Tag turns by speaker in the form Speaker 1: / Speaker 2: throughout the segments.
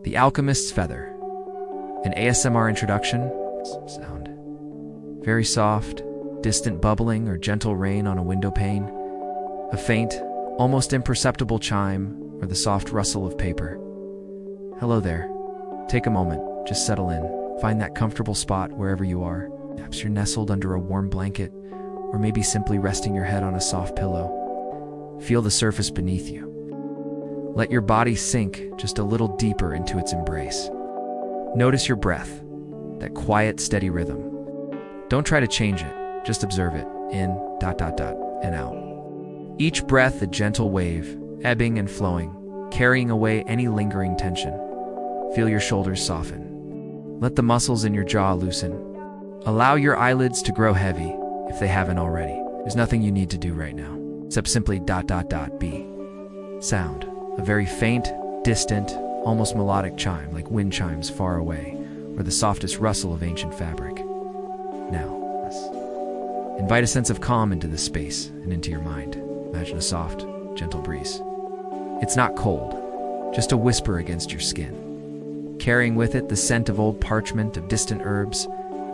Speaker 1: The Alchemist's Feather. An ASMR introduction. Sound. Very soft, distant bubbling or gentle rain on a window pane. A faint, almost imperceptible chime, or the soft rustle of paper. Hello there. Take a moment, just settle in. Find that comfortable spot wherever you are. Perhaps you're nestled under a warm blanket, or maybe simply resting your head on a soft pillow. Feel the surface beneath you. Let your body sink just a little deeper into its embrace. Notice your breath, that quiet, steady rhythm. Don't try to change it, just observe it, in, and out. Each breath a gentle wave, ebbing and flowing, carrying away any lingering tension. Feel your shoulders soften. Let the muscles in your jaw loosen. Allow your eyelids to grow heavy, if they haven't already. There's nothing you need to do right now, except simply be. Sound. A very faint, distant, almost melodic chime, like wind chimes far away, or the softest rustle of ancient fabric. Now, invite a sense of calm into this space and into your mind. Imagine a soft, gentle breeze. It's not cold, just a whisper against your skin, carrying with it the scent of old parchment, of distant herbs,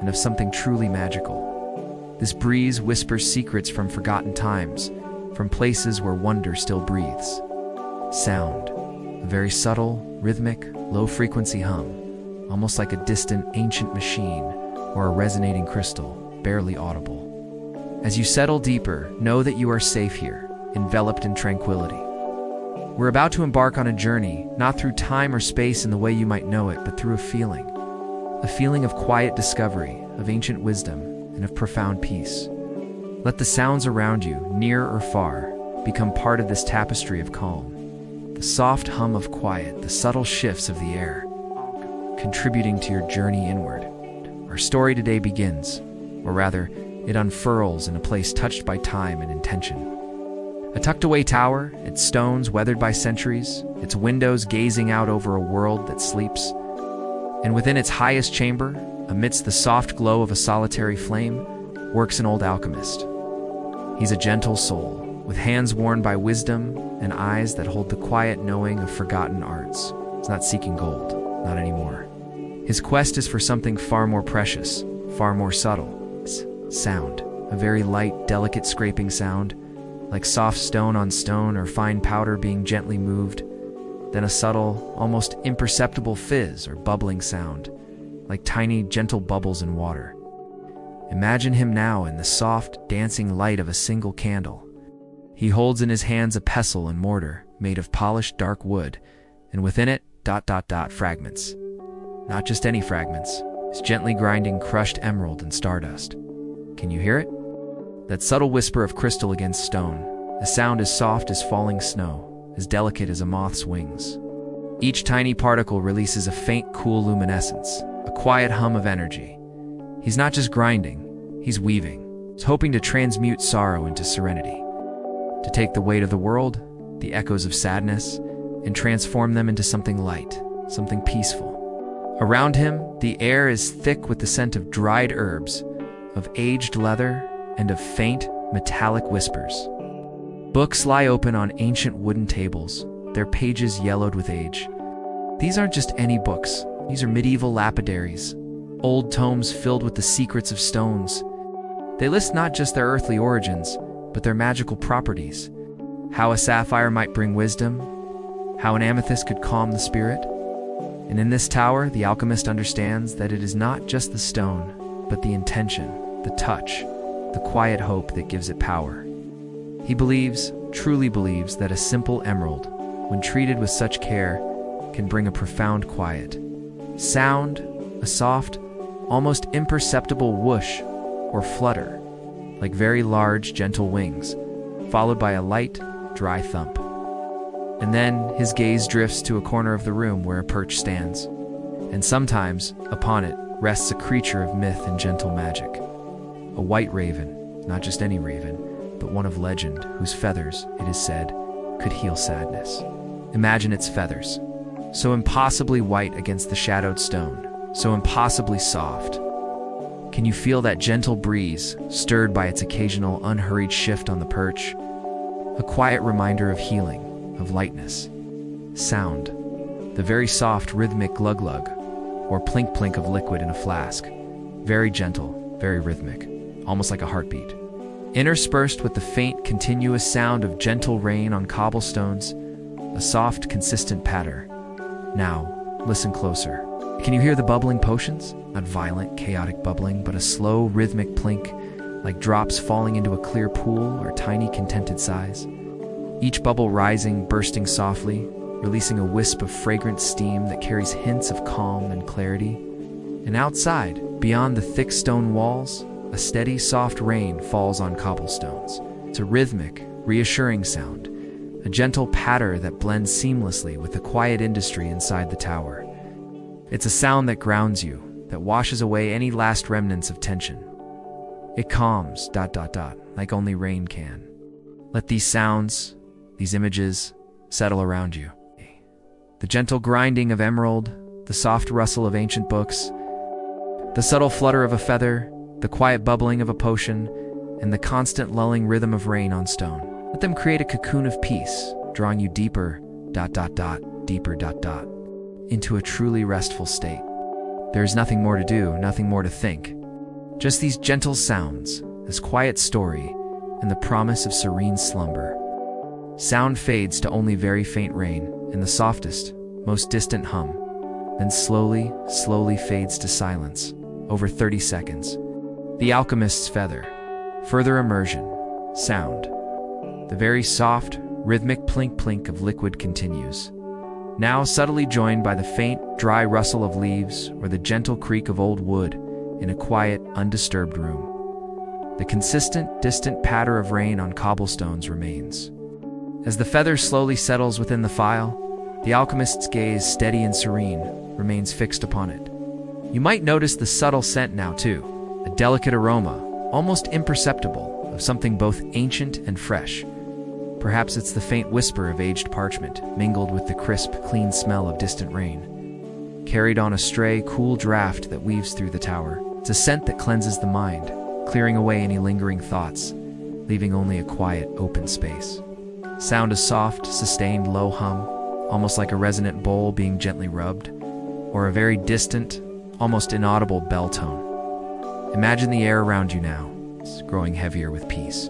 Speaker 1: and of something truly magical. This breeze whispers secrets from forgotten times, from places where wonder still breathes. Sound. A very subtle, rhythmic, low-frequency hum, almost like a distant, ancient machine or a resonating crystal, barely audible. As you settle deeper, know that you are safe here, enveloped in tranquility. We're about to embark on a journey, not through time or space in the way you might know it, but through a feeling of quiet discovery, of ancient wisdom, and of profound peace. Let the sounds around you, near or far, become part of this tapestry of calm. The soft hum of quiet, the subtle shifts of the air, contributing to your journey inward. Our story today begins, or rather, it unfurls in a place touched by time and intention. A tucked-away tower, its stones weathered by centuries, its windows gazing out over a world that sleeps. And within its highest chamber, amidst the soft glow of a solitary flame, works an old alchemist. He's a gentle soul, with hands worn by wisdom and eyes that hold the quiet knowing of forgotten arts. He's not seeking gold, not anymore. His quest is for something far more precious, far more subtle. Sound, a very light, delicate scraping sound, like soft stone on stone or fine powder being gently moved, then a subtle, almost imperceptible fizz or bubbling sound, like tiny, gentle bubbles in water. Imagine him now in the soft, dancing light of a single candle. He holds in his hands a pestle and mortar made of polished dark wood, and within it, fragments. Not just any fragments. It's gently grinding crushed emerald and stardust. Can you hear it? That subtle whisper of crystal against stone, a sound as soft as falling snow, as delicate as a moth's wings. Each tiny particle releases a faint, cool luminescence, a quiet hum of energy. He's not just grinding, he's weaving. He's hoping to transmute sorrow into serenity, to take the weight of the world, the echoes of sadness, and transform them into something light, something peaceful. Around him, the air is thick with the scent of dried herbs, of aged leather, and of faint, metallic whispers. Books lie open on ancient wooden tables, their pages yellowed with age. These aren't just any books. These are medieval lapidaries, old tomes filled with the secrets of stones. They list not just their earthly origins, but their magical properties. How a sapphire might bring wisdom, how an amethyst could calm the spirit. And in this tower, the alchemist understands that it is not just the stone, but the intention, the touch, the quiet hope that gives it power. He believes, truly believes, that a simple emerald, when treated with such care, can bring a profound quiet. Sound, a soft, almost imperceptible whoosh or flutter, like very large, gentle wings, followed by a light, dry thump. And then his gaze drifts to a corner of the room where a perch stands, and sometimes, upon it, rests a creature of myth and gentle magic. A white raven, not just any raven, but one of legend, whose feathers, it is said, could heal sadness. Imagine its feathers, so impossibly white against the shadowed stone, so impossibly soft. Can you feel that gentle breeze, stirred by its occasional unhurried shift on the perch? A quiet reminder of healing, of lightness. Sound. the very soft rhythmic glug-glug, or plink-plink of liquid in a flask. Very gentle, very rhythmic, almost like a heartbeat. Interspersed with the faint, continuous sound of gentle rain on cobblestones, a soft, consistent patter. Now, listen closer. Can you hear the bubbling potions? Not violent, chaotic bubbling, but a slow, rhythmic plink, like drops falling into a clear pool or tiny, contented sighs. Each bubble rising, bursting softly, releasing a wisp of fragrant steam that carries hints of calm and clarity. And outside, beyond the thick stone walls, a steady, soft rain falls on cobblestones. It's a rhythmic, reassuring sound, a gentle patter that blends seamlessly with the quiet industry inside the tower. It's a sound that grounds you, that washes away any last remnants of tension. It calms, like only rain can. Let these sounds, these images, settle around you. The gentle grinding of emerald, the soft rustle of ancient books, the subtle flutter of a feather, the quiet bubbling of a potion, and the constant lulling rhythm of rain on stone. Let them create a cocoon of peace, drawing you deeper, deeper, into a truly restful state. There is nothing more to do, nothing more to think. Just these gentle sounds, this quiet story, and the promise of serene slumber. Sound fades to only very faint rain, and the softest, most distant hum, then slowly fades to silence, over 30 seconds. The Alchemist's feather, further immersion, sound. The very soft, rhythmic plink-plink of liquid continues, now subtly joined by the faint, dry rustle of leaves or the gentle creak of old wood in a quiet, undisturbed room. The consistent, distant patter of rain on cobblestones remains. As the feather slowly settles within the phial, the alchemist's gaze, steady and serene, remains fixed upon it. You might notice the subtle scent now too, a delicate aroma, almost imperceptible, of something both ancient and fresh. Perhaps it's the faint whisper of aged parchment, mingled with the crisp, clean smell of distant rain, carried on a stray, cool draft that weaves through the tower. It's a scent that cleanses the mind, clearing away any lingering thoughts, leaving only a quiet, open space. Sound a soft, sustained, low hum, almost like a resonant bowl being gently rubbed, or a very distant, almost inaudible bell tone. Imagine the air around you now, it's growing heavier with peace.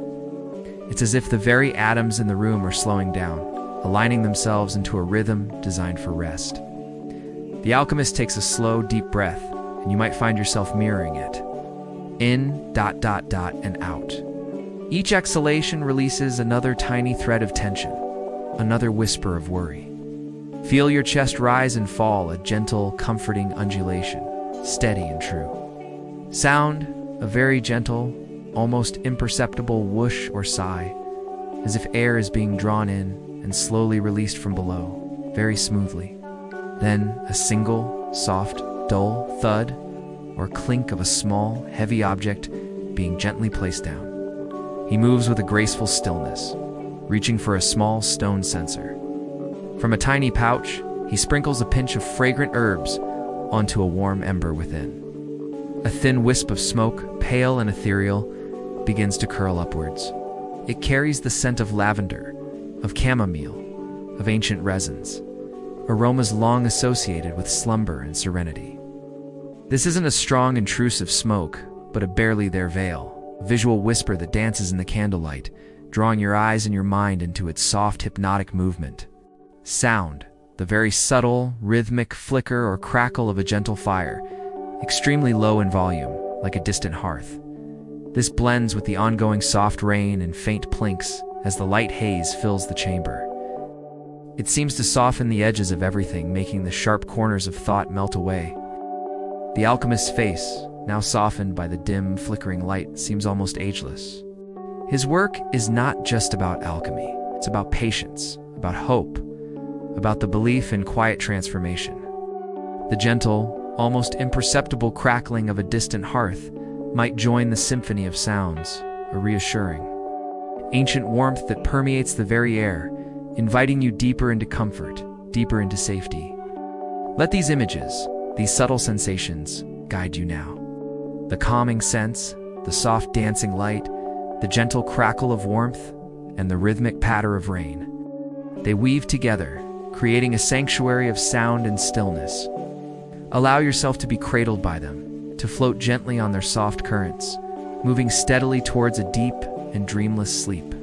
Speaker 1: It's as if the very atoms in the room are slowing down, aligning themselves into a rhythm designed for rest. The alchemist takes a slow, deep breath, and you might find yourself mirroring it. In, and out. Each exhalation releases another tiny thread of tension, another whisper of worry. Feel your chest rise and fall, a gentle, comforting undulation, steady and true. Sound, a very gentle, almost imperceptible whoosh or sigh, as if air is being drawn in and slowly released from below, very smoothly. Then a single, soft, dull thud or clink of a small, heavy object being gently placed down. He moves with a graceful stillness, reaching for a small stone censer. From a tiny pouch, he sprinkles a pinch of fragrant herbs onto a warm ember within. A thin wisp of smoke, pale and ethereal, begins to curl upwards. It carries the scent of lavender, of chamomile, of ancient resins, aromas long associated with slumber and serenity. This isn't a strong, intrusive smoke, but a barely there veil, a visual whisper that dances in the candlelight, drawing your eyes and your mind into its soft, hypnotic movement. Sound, the very subtle, rhythmic flicker or crackle of a gentle fire, extremely low in volume, like a distant hearth. This blends with the ongoing soft rain and faint plinks as the light haze fills the chamber. It seems to soften the edges of everything, making the sharp corners of thought melt away. The alchemist's face, now softened by the dim, flickering light, seems almost ageless. His work is not just about alchemy. It's about patience, about hope, about the belief in quiet transformation. The gentle, almost imperceptible crackling of a distant hearth might join the symphony of sounds, a reassuring, ancient warmth that permeates the very air, inviting you deeper into comfort, deeper into safety. Let these images, these subtle sensations, guide you now. The calming sense, the soft dancing light, the gentle crackle of warmth, and the rhythmic patter of rain. They weave together, creating a sanctuary of sound and stillness. Allow yourself to be cradled by them, to float gently on their soft currents, moving steadily towards a deep and dreamless sleep.